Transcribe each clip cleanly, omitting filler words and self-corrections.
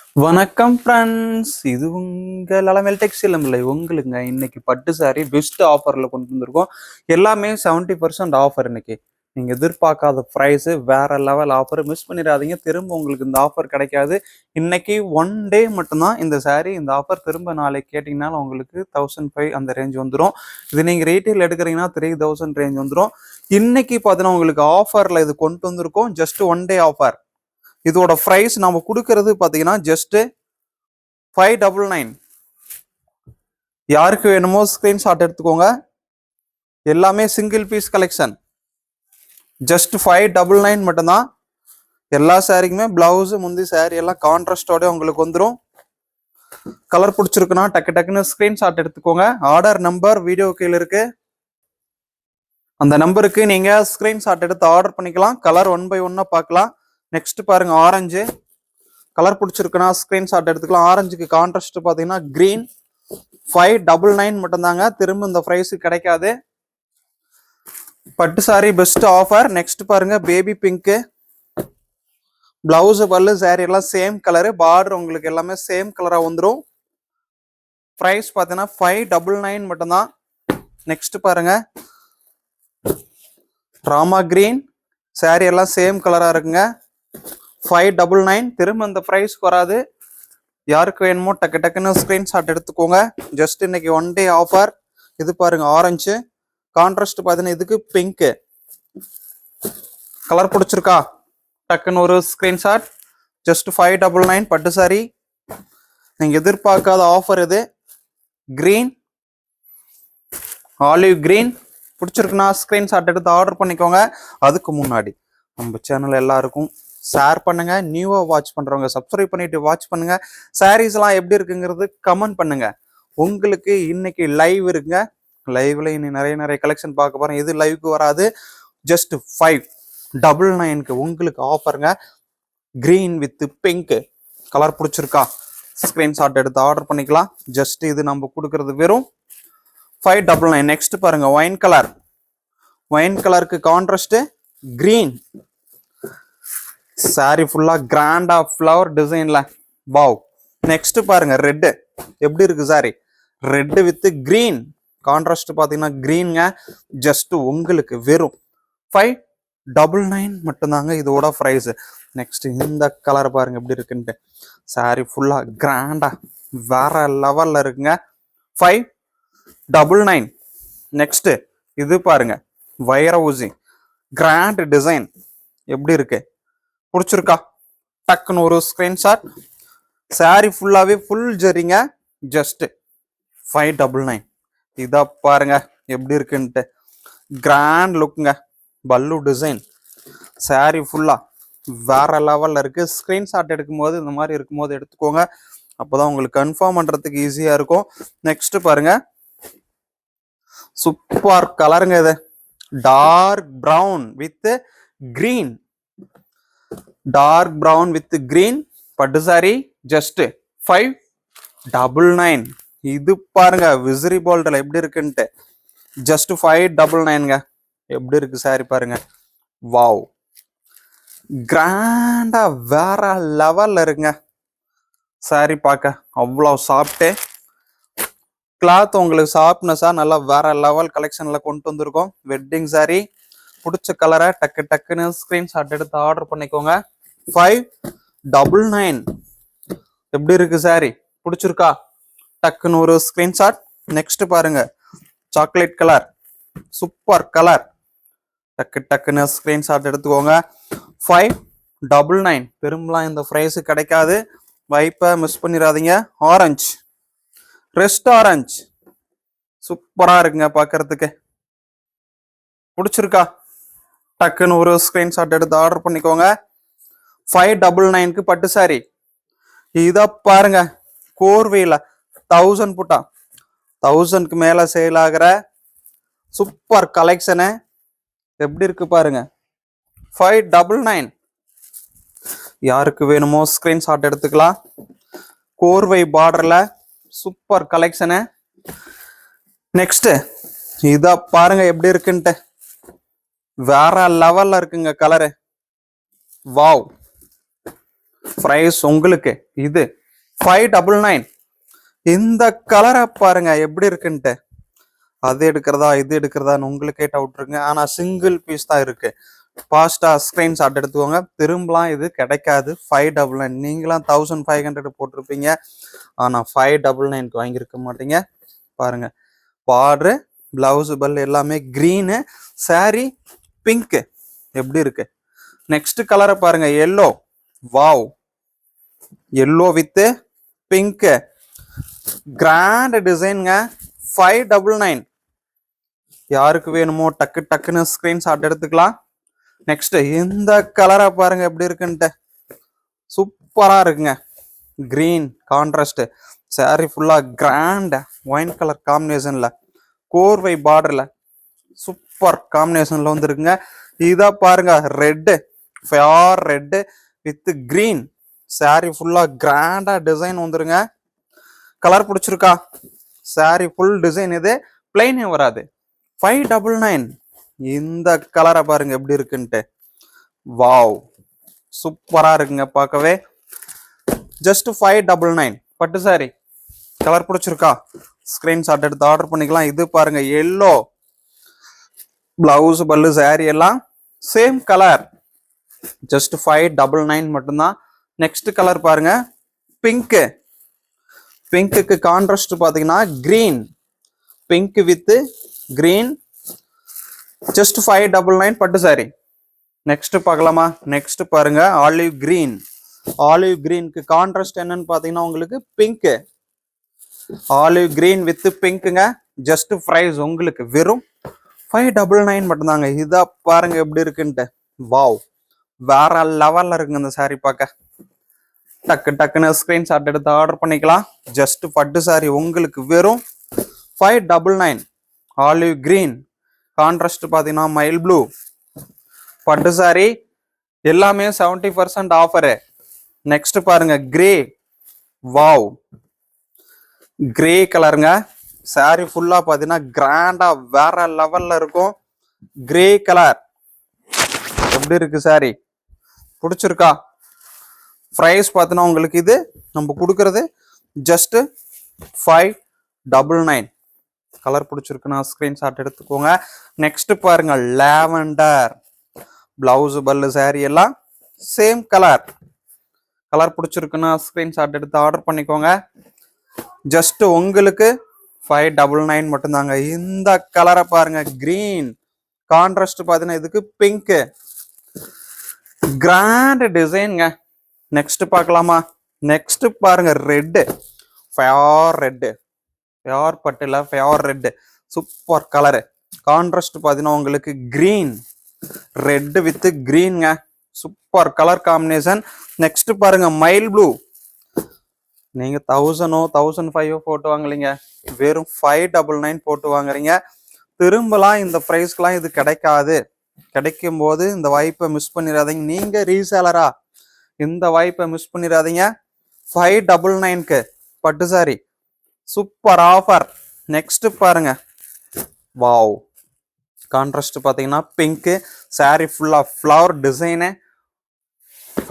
வணக்கம் ஃப்ரெண்ட்ஸ், இது உங்கள் அலமேல் டெக்ஸ்டைல் இல்லை உங்களுங்க. இன்னைக்கு பட்டு சாரி பெஸ்ட் ஆஃபரில் கொண்டு வந்திருக்கோம். எல்லாமே 70% ஆஃபர். இன்னைக்கு நீங்கள் எதிர்பார்க்காத ப்ரைஸு, வேற லெவல் ஆஃபர். மிஸ் பண்ணிடாதீங்க. திரும்ப உங்களுக்கு இந்த ஆஃபர் கிடைக்காது. இன்னைக்கு ஒன் டே மட்டும்தான் இந்த சாரி. இந்த ஆஃபர் திரும்ப நாளைக்கு கேட்டிங்கன்னா உங்களுக்கு 1500 அந்த ரேஞ்ச் வந்துடும். இது நீங்கள் ரீட்டைல் எடுக்கிறீங்கன்னா 3000 ரேஞ்ச் வந்துடும். இன்னைக்கு பார்த்தீங்கன்னா உங்களுக்கு ஆஃபரில் இது கொண்டு வந்திருக்கோம். Just one day offer. இதோட ப்ரைஸ் நம்ம கொடுக்கறது பார்த்தீங்கன்னா ஜஸ்ட் 599. யாருக்கு வேணுமோ ஸ்கிரீன்ஷாட் எடுத்துக்கோங்க. எல்லாமே சிங்கிள் பீஸ் கலெக்ஷன். ஜஸ்ட் 599 மட்டும்தான். எல்லா சாரிக்குமே பிளவுஸ் முந்தி சாரி எல்லாம் கான்ட்ராஸ்டோட உங்களுக்கு வந்துடும். கலர் பிடிச்சிருக்குன்னா டக்கு டக்குன்னு ஸ்கிரீன்ஷாட் எடுத்துக்கோங்க. ஆர்டர் நம்பர் வீடியோ கீழே இருக்கு. அந்த நம்பருக்கு நீங்க ஸ்கிரீன்ஷாட் எடுத்து ஆர்டர் பண்ணிக்கலாம். கலர் 1 by 1 பார்க்கலாம். நெக்ஸ்ட் பாருங்க, ஆரஞ்சு கலர் பிடிச்சிருக்குன்னா ஸ்கிரீன்ஷாட் எடுத்துக்கலாம். ஆரஞ்சுக்கு கான்ட்ராஸ்ட் பார்த்தீங்கன்னா கிரீன். 599 மட்டும்தாங்க. திரும்ப இந்த ப்ரைஸ் கிடைக்காது. பட்டு சாரி பெஸ்ட் ஆஃபர். நெக்ஸ்ட் பாருங்க, baby pink. Blouse pallu sari எல்லாம் சேம் கலரு. பார்டர் உங்களுக்கு எல்லாமே சேம் கலரா வந்துடும். ப்ரைஸ் பார்த்தீங்கன்னா 599 மட்டும்தான். நெக்ஸ்ட் பாருங்க, ராமா கிரீன். சாரி எல்லாம் சேம் கலரா இருக்குங்க. 599. திரும்ப இந்த ப்ரைஸ்க்கு வராது. யாருக்கு வேணுமோ டக்கு டக்குன்னு ஸ்கிரீன்ஷாட் எடுத்துக்கோங்க. ஜஸ்ட் இன்னைக்கு ஒன் டே ஆஃபர். இது பாருங்க, ஆரஞ்சு கான்ட்ராஸ்ட் பார்த்தீங்கன்னா இதுக்கு பிங்க்கு. கலர் பிடிச்சிருக்கா? டக்குன்னு ஒரு ஸ்கிரீன்ஷாட். ஜஸ்ட் 599 பட்டு சாரி. நீங்க எதிர்பார்க்காத ஆஃபர் இது. கிரீன், ஆலிவ் கிரீன் பிடிச்சிருக்குன்னா ஸ்கிரீன்ஷாட் எடுத்து ஆர்டர் பண்ணிக்கோங்க. அதுக்கு முன்னாடி நம்ம சேனல் எல்லாருக்கும் ஷேர் பண்ணுங்க. நியூவா வாட்ச் பண்றவங்க சப்ஸ்கிரைப் பண்ணிட்டு வாட்ச் பண்ணுங்க. சாரீஸ் எல்லாம் எப்படி இருக்குங்கிறது கமெண்ட் பண்ணுங்க. உங்களுக்கு இன்னைக்கு லைவ் இருக்குங்க. லைவ்ல இன்னும் நிறைய கலெக்ஷன் பார்க்க போறேன். இது லைவ்க்கு வராது. ஜஸ்ட் 599 உங்களுக்கு ஆஃபருங்க. Green with pink. கலர் பிடிச்சிருக்கா? ஸ்கிரீன்ஷாட் எடுத்து ஆர்டர் பண்ணிக்கலாம். ஜஸ்ட் இது நம்ம கொடுக்கறது வெறும் 599. நெக்ஸ்ட் பாருங்க, ஒயின் கலர். ஒயின் கலருக்கு கான்ட்ராஸ்ட் கிரீன். சாரி ஃபுல்லா கிராண்டா ஃப்ளவர் டிசைன்ல. வாவ். நெக்ஸ்ட் பாருங்க, ரெட். எப்படி இருக்கு sari? Red with green. Contrast பாத்தீங்கன்னா கிரீன்ங்க. ஜஸ்ட் உங்களுக்கு வெறும் 599 மட்டும்தாங்க இதோட ப்ரைஸ். நெக்ஸ்ட் இந்த கலர் பாருங்க எப்படி இருக்குன்ட்டு. சாரி ஃபுல்லா கிராண்டா வேற லெவல்ல இருக்குங்க. 599. நெக்ஸ்ட் இது பாருங்க, வைர ஊசி கிராண்ட் டிசைன். எப்படி இருக்கு? பிடிச்சிருக்கா? டக்குன்னு ஒரு ஸ்கிரீன்ஷாட். சாரி ஃபுல்லாவே ஃபுல் ஜரிங்க. ஜஸ்ட் 599. இதை பாருங்க எப்படி இருக்குன்ட்டு. கிராண்ட் லுக்குங்க. பல்லு டிசைன். சாரி ஃபுல்லா வேற லெவல்ல இருக்கு. ஸ்கிரீன்ஷாட் எடுக்கும்போது இந்த மாதிரி இருக்கும்போது எடுத்துக்கோங்க. அப்போதான் உங்களுக்கு கன்ஃபார்ம் பண்றதுக்கு ஈஸியா இருக்கும். நெக்ஸ்ட் பாருங்க, சூப்பர் கலருங்க இது. Dark brown with green. Dark brown with green பட்டு சாரி. ஜஸ்ட் 599. இது பாருங்க விசிறி போல்ட்ல எப்படி இருக்குன்ட்டு. ஜஸ்ட் 599ங்க. எப்படி இருக்கு சாரி பாருங்க. வாவ். கிராண்டா வேற லெவல்ல இருக்குங்க. சாரி பார்க்க அவ்வளோ சாப்பிட்டு கிளாத் உங்களுக்கு சாஃப்ட்னஸா நல்லா வேற லெவல் கலெக்ஷன்ல கொண்டு வந்திருக்கோம். Wedding sorry. பிடிச்ச கலரை டக்கு டக்குன்னு ஸ்கிரீன்ஷாட் எடுத்து ஆர்டர் பண்ணிக்கோங்க. 599. எப்படி இருக்கு சாரி? பிடிச்சிருக்கா? டக்குன்னு ஒரு ஸ்கிரீன்ஷாட். நெக்ஸ்ட் பாருங்க, சாக்லேட் கலர். Super colour. டக்கு டக்குன்னு ஸ்கிரீன்ஷாட் எடுத்துக்கோங்க. 599. பெரும்பலாம் இந்த ப்ரைஸ் கிடைக்காது. வாய்ப்பை மிஸ் பண்ணிடாதீங்க. ஆரஞ்சு, ரெஸ்ட் ஆரஞ்சு சூப்பரா இருக்குங்க பார்க்கறதுக்கு. பிடிச்சிருக்கா? டக்குன்னு ஒரு ஸ்கிரீன்ஷாட் எடுத்து ஆர்டர் பண்ணிக்கோங்க. 599க்கு பட்டு சாரி. இத பாருங்க, கோர்வையில 1000 புட்டா 1000க்கு மேல சேல் ஆகிற சூப்பர் கலெக்ஷனு. எப்படி இருக்கு பாருங்க. 599. யாருக்கு வேணுமோ ஸ்கிரீன்ஷாட் எடுத்துக்கலாம். கோர்வை பார்டர்ல சூப்பர் கலெக்ஷனு. நெக்ஸ்ட் இத பாருங்க எப்படி இருக்குன்ட்டு. வேற லெவல்ல இருக்குங்க கலரு. வாவ். பிரைஸ் உங்களுக்கு இது 599. இந்த கலரை பாருங்க எப்படி இருக்குன்ட்டு. அது எடுக்கிறதா இது எடுக்கிறதான்னு உங்களுக்கே டவுட் இருக்குங்க. ஆனா சிங்கிள் பீஸ் தான் இருக்கு. ஃபாஸ்டா ஸ்கிரீன்ஷாட் எடுத்துக்கோங்க. திரும்பலாம் இது கிடைக்காது. 599. நீங்களாம் 1500 போட்டிருப்பீங்க. ஆனா 599 வாங்கியிருக்க மாட்டீங்க. பாருங்க பார்டரு, பிளவுஸ் பல் எல்லாமே கிரீனு, சாரி பிங்க் எப்படி இருக்கு. நெக்ஸ்ட் கலரை பாருங்க yellow. Wow, yellow with pink grand டிசைனுங்க. 599. யாருக்கு வேணுமோ டக்கு டக்குன்னு ஸ்கிரீன்ஷாட் எடுத்துக்கலாம். நெக்ஸ்ட் இந்த கலரை பாருங்க எப்படி இருக்குன்ட்டு. சூப்பரா இருக்குங்க. கிரீன் கான்ட்ராஸ்ட் சாரி ஃபுல்லா கிராண்ட் ஒயின் கலர் காம்பினேஷன்ல கோர்வை பார்டர்ல சூப்பர் காம்பினேஷன்ல வந்துருக்குங்க. இதை பாருங்க red, fair red with green sari ஃபுல்லா கிராண்டா டிசைன் வந்துருங்க. கலர் பிடிச்சிருக்கா? சாரி ஃபுல் டிசைன் இது, பிளைனே வராது. 599. இந்த கலரை பாருங்க எப்படி இருக்குன்ட்டு. வாவ், சூப்பரா இருக்குங்க பார்க்கவே. ஜஸ்ட் 599 பட்டு சாரி. கலர் பிடிச்சிருக்கா? ஸ்கிரீன்ஷாட் எடுத்து ஆர்டர் பண்ணிக்கலாம். இது பாருங்க எல்லோ, பிளவுஸ் பல்லு சாரி எல்லாம் சேம் கலர். ஜஸ்ட் 599 மட்டும்தான். நெக்ஸ்ட் கலர் பாருங்க பிங்க். பிங்க்கு கான்ட்ராஸ்ட் பாத்தீங்கன்னா green, pink with green. Just 599 பட்டு சாரி. நெக்ஸ்ட் பார்க்கலாமா? நெக்ஸ்ட் பாருங்க ஆலிவ் கிரீன். ஆலிவ் கிரீனுக்கு கான்ட்ராஸ்ட் என்னன்னு பாத்தீங்கன்னா உங்களுக்கு பிங்க். ஆலிவ் கிரீன் வித் பிங்க்குங்க. ஜஸ்ட் பிரைஸ் உங்களுக்கு வெறும் 599 மட்டும்தாங்க. இதா பாருங்க எப்படி இருக்குன்ட்டு. வாவ், வேற லெவல்ல இருக்குங்க இந்த சாரி பார்க்க. டக்கு டக்குன்னு ஸ்கிரீன்ஷாட் எடுத்து ஆர்டர் பண்ணிக்கலாம். ஜஸ்ட் பட்டு சாரி உங்களுக்கு வெறும் 599. ஆலிவ் கிரீன் கான்ட்ராஸ்ட் பாத்தீங்கன்னா மைல் ப்ளூ பட்டு சாரி எல்லாமே 70% ஆஃபரு. நெக்ஸ்ட் பாருங்க கிரே. வாவ், கிரே கலருங்க. சாரி ஃபுல்லா பாத்தீங்கன்னா கிராண்டா வேற லெவல்ல இருக்கும். கிரே கலர் எப்படி இருக்கு சாரி? பிடிச்சிருக்கா? பிரைஸ் பார்த்தீங்கன்னா உங்களுக்கு இது நம்ம கொடுக்கறது ஜஸ்ட் 599. கலர் பிடிச்சிருக்குன்னா ஸ்கிரீன்ஷாட் எடுத்துக்கோங்க. நெக்ஸ்ட் பாருங்க லாவெண்டர். பிளவுஸ் பல்லு சாரி எல்லாம் சேம் கலர். கலர் பிடிச்சிருக்குன்னா ஸ்கிரீன்ஷாட் எடுத்து ஆர்டர் பண்ணிக்கோங்க. ஜஸ்ட் உங்களுக்கு 599 மட்டும்தாங்க. இந்த கலரை பாருங்க கிரீன் கான்ட்ராஸ்ட் பார்த்தீங்கன்னா இதுக்கு பிங்க் கிராண்ட் டிசைன்ங்க. நெக்ஸ்ட் பார்க்கலாமா? நெக்ஸ்ட் பாருங்க ரெட்டு, ஃபேர் ரெட்டு, ஃபேர் பட்டுல fair red super colour. Contrast பார்த்தீங்கன்னா உங்களுக்கு கிரீன், ரெட் வித் கிரீன்ங்க. Super colour combination. நெக்ஸ்ட் பாருங்க மைல் ப்ளூ. நீங்க 1000 1500 போட்டு வாங்கலீங்க, வெறும் 599 போட்டு வாங்குறீங்க. திரும்பலாம் இந்த பிரைஸ்க்கெல்லாம் இது கிடைக்காது. கிடைக்கும் போது இந்த வாய்ப்பை மிஸ் பண்ணிடாதீங்க. நீங்க ரீசேலரா இந்த வாய்ப்பை மிஸ் பண்ணிடாதீங்க. 599க்கு பட்டு சாரி சூப்பர் ஆஃபர். நெக்ஸ்ட் பாருங்க வாவ், கான்ட்ராஸ்ட் பாத்தீங்கன்னா பிங்க் சாரி ஃபுல்லா ஃப்ளவர் டிசைனு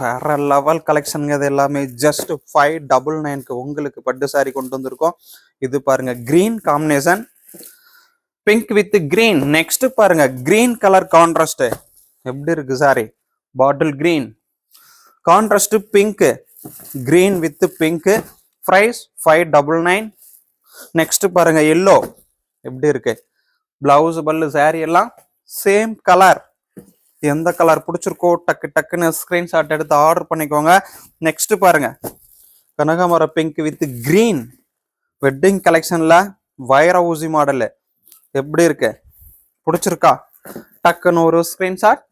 வேற லெவல் கலெக்ஷனுங்க. இது எல்லாமே ஜஸ்ட் 599க்கு உங்களுக்கு பட்டு சாரி கொண்டு வந்திருக்கோம். இது பாருங்க green combination, pink with green. Next பாருங்க கிரீன் கலர் கான்ட்ராஸ்ட் எப்படி இருக்கு sari? Bottle green contrast pink, green with pink. Price 599. Next பாருங்க எல்லோ எப்படி இருக்கு? பிளவுஸ் பல்லு சாரி எல்லாம் சேம் கலர். எந்த கலர் பிடிச்சிருக்கோ டக்கு டக்குன்னு ஸ்கிரீன்ஷாட் எடுத்து ஆர்டர் பண்ணிக்கோங்க. நெக்ஸ்ட் பாருங்க கனகாமர பிங்க் வித் கிரீன் வெட்டிங் கலெக்ஷன்ல வைர ஊசி மாடல் எப்படி இருக்கு? பிடிச்சிருக்கா? டக்குன்னு ஒரு ஸ்கிரீன்ஷாட்.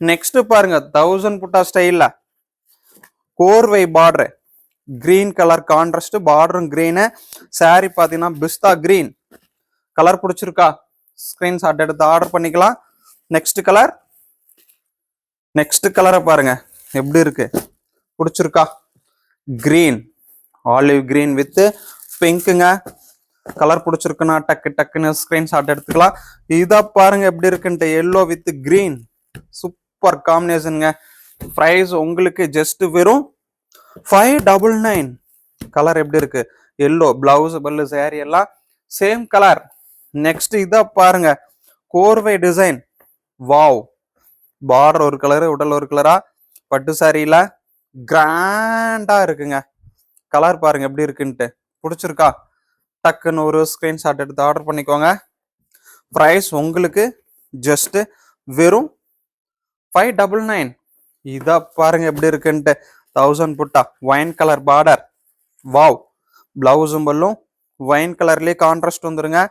நெக்ஸ்ட் பாருங்க 1000 புட்டா ஸ்டைல்ல கோர்வை பார்டர் கிரீன் கலர் கான்ட்ராஸ்ட், பார்டரும் கிரீனு, சாரி பாத்தீங்கன்னா பிஸ்தா கிரீன். கலர் பிடிச்சிருக்கா? ஸ்கிரீன்ஷாட் எடுத்து ஆர்டர் பண்ணிக்கலாம். Next colour. நெக்ஸ்ட் கலரை பாருங்க எப்படி இருக்கு? பிடிச்சிருக்கா? கிரீன், ஆலிவ் கிரீன் வித் பிங்க்குங்க. கலர் பிடிச்சிருக்குன்னா டக்கு டக்குன்னு ஸ்கிரீன்ஷாட் எடுத்துக்கலாம். இதை பாருங்க எப்படி இருக்குன்ட்டு. எல்லோ வித் கிரீன் சூப்பர் காம்பினேஷனுங்க. பிரைஸ் உங்களுக்கு ஜஸ்ட் வெறும் 599. கலர் எப்படி இருக்கு? எல்லோ பிளவுஸ் பல்லு சாரி எல்லாம் சேம் கலர். நெக்ஸ்ட் இத பாருங்க, கோர்வை டிசைன். வாவ், பார்டர் ஒரு கலரு, உடல் ஒரு கலரா, பட்டு சாரியில கிராண்டா இருக்குங்க. கலர் பாருங்க எப்படி இருக்குன்ட்டு. பிடிச்சிருக்கா? டக்குன்னு ஒரு ஸ்கிரீன்ஷாட் எடுத்து ஆர்டர் பண்ணிக்கோங்க. ப்ரைஸ் உங்களுக்கு ஜஸ்ட் வெறும் 599. இத பாருங்க எப்படி இருக்குன்ட்டு. 1000 புட்டா, ஒயின் கலர் பார்டர். வாவ், பிளவுஸும் பல்லும் ஒயின் கலர்லயே கான்ட்ராஸ்ட் வந்துருங்க.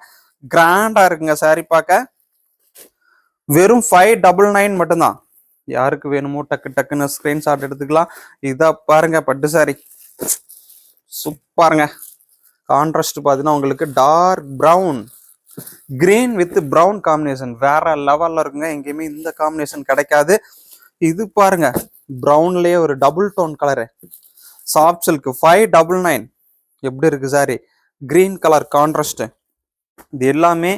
கிராண்டா இருக்குங்க சாரி பார்க்க. வெறும் 599 மட்டும்தான். யாருக்கு வேணுமோ டக்கு டக்குன்னு ஸ்கிரீன்ஷாட் எடுத்துக்கலாம். இத பாருங்க பட்டு சாரி சூப்பருங்க. கான்ட்ராஸ்ட் பார்த்தீங்கன்னா உங்களுக்கு dark brown, green with brown combination வேற லெவல்ல இருக்குங்க. எங்கேயுமே இந்த காம்பினேஷன் கிடைக்காது. இது பாருங்க ப்ரௌன்லயே ஒரு double tone colour, soft silk. 599 எப்படி இருக்கு சாரி? Green colour contrast. இது எல்லாமே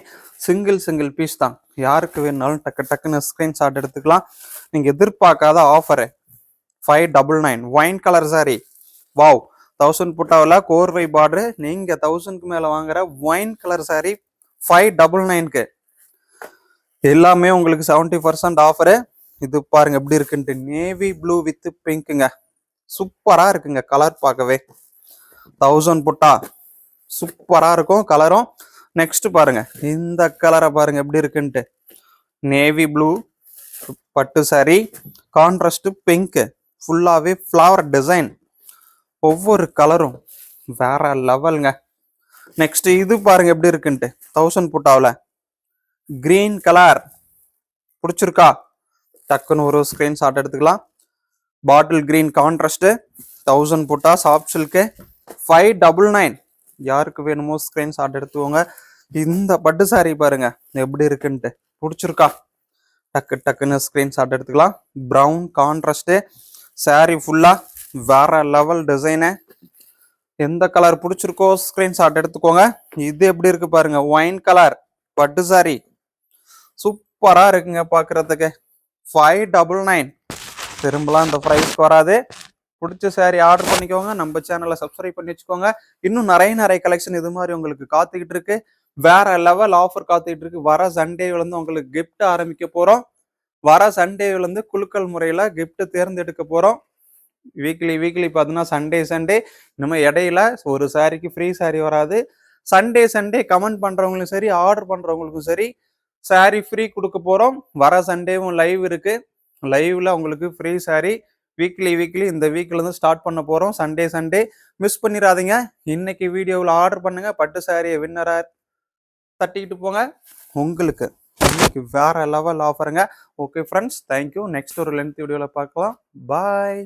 சிங்கிள் பீஸ் தான். யாருக்கு வேணுனாலும் டக்கு டக்குன்னு ஸ்கிரீன்ஷாட் எடுத்துக்கலாம். நீங்க எதிர்பார்க்காத offer. 599 wine colour sari. Wow, 1000 புட்டாவில் கோர்வை பார்டரு. நீங்க 1000க்கு மேல வாங்குற ஒயின் கலர் சாரி 599க்கு எல்லாமே உங்களுக்கு 70% ஆஃபரு. இது பாருங்க எப்படி இருக்குன்ட்டு. நேவி ப்ளூ வித் பிங்க்குங்க. சூப்பரா இருக்குங்க கலர் பார்க்கவே. 1000 புட்டா சூப்பரா இருக்கும் கலரும். நெக்ஸ்ட் பாருங்க இந்த கலரை பாருங்க எப்படி இருக்குன்ட்டு. நேவி ப்ளூ பட்டு சாரி, கான்ட்ராஸ்ட் பிங்க், ஃபுல்லாவே ஃப்ளவர் டிசைன். ஒவ்வொரு கலரும் வேற லெவலுங்க. நெக்ஸ்ட் இது பாருங்க எப்படி இருக்குன்ட்டு. 1000 புட்டாவில் கிரீன் கலர். பிடிச்சிருக்கா? டக்குன்னு ஒரு ஸ்கிரீன்ஷாட் எடுத்துக்கலாம். பாட்டில் கிரீன் கான்ட்ராஸ்ட், 1000 புட்டா, சாஃப்ட் சில்க்கு, 599. யாருக்கு வேணுமோ ஸ்கிரீன்ஷாட் எடுத்துக்கோங்க. இந்த பட்டு சாரி பாருங்க எப்படி இருக்குன்ட்டு. பிடிச்சிருக்கா? டக்கு டக்குன்னு ஸ்கிரீன்ஷாட் எடுத்துக்கலாம். ப்ரௌன் கான்ட்ராஸ்ட் சாரி ஃபுல்லா வேற லெவல் டிசைனு. எந்த கலர் பிடிச்சிருக்கோ ஸ்கிரீன்ஷாட் எடுத்துக்கோங்க. இது எப்படி இருக்கு பாருங்க, ஒயின் கலர் பட்டு சாரி சூப்பரா இருக்குங்க பாக்குறதுக்கு. 599 திரும்பலாம் இந்த ப்ரைஸ்க்கு வராது. பிடிச்ச சாரி ஆர்டர் பண்ணிக்கோங்க. நம்ம சேனலை சப்ஸ்கிரைப் பண்ணி வச்சுக்கோங்க. இன்னும் நிறைய கலெக்ஷன் இது மாதிரி உங்களுக்கு காத்துக்கிட்டு இருக்கு. வேற லெவல் ஆஃபர் காத்துக்கிட்டு இருக்கு. வர சண்டேல இருந்து உங்களுக்கு கிஃப்ட் ஆரம்பிக்க போறோம். வர சண்டேல இருந்து குலுக்கல் முறையில கிஃப்ட் தேர்ந்தெடுக்க போறோம். வீக்லி பார்த்தீங்கன்னா சண்டே நம்ம இடையில ஒரு சாரிக்கு ஃப்ரீ சாரி வராது. சண்டே கமெண்ட் பண்றவங்களுக்கும் சரி, ஆர்டர் பண்றவங்களுக்கும் சரி சாரி ஃப்ரீ கொடுக்க போறோம். வர சண்டேவும் லைவ் இருக்கு. லைவ்ல உங்களுக்கு ஃப்ரீ சாரி வீக்லி இந்த வீக்ல இருந்து ஸ்டார்ட் பண்ண போறோம். சண்டே மிஸ் பண்ணிடாதீங்க. இன்னைக்கு வீடியோவில் ஆர்டர் பண்ணுங்க. பட்டு சாரியை வின்னரா தட்டிக்கிட்டு போங்க. உங்களுக்கு இன்னைக்கு வேற லெவல் ஆஃபருங்க. Okay friends, thank you. நெக்ஸ்ட் ஒரு லென்த் வீடியோவில் பார்க்கலாம். பாய்.